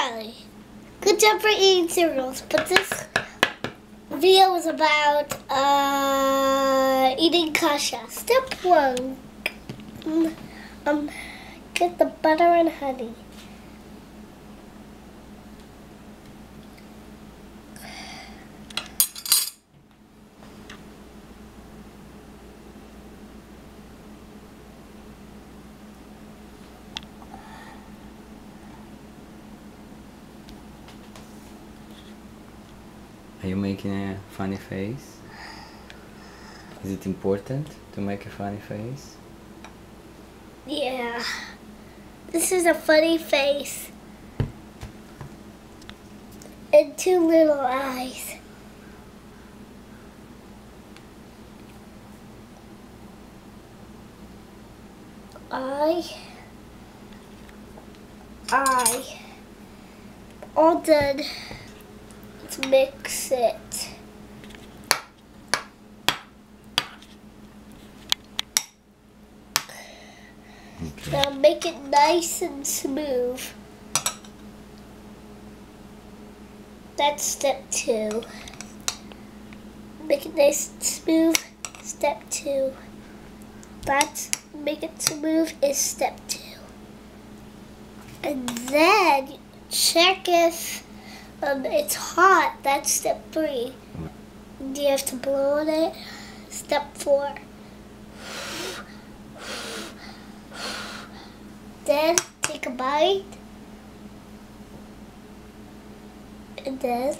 Hi. Good job for eating cereals, but this video is about eating kasha. Step 1. Get the butter and honey. Are you making a funny face? Is it important to make a funny face? Yeah. This is a funny face. And 2 little eyes. All done. Let's mix it. Okay. Now make it nice and smooth. That's step 2. Make it nice and smooth. Step 2. That's make it smooth is step 2. And then check if it's hot. That's step 3. You have to blow on it. Step 4. Then take a bite. And then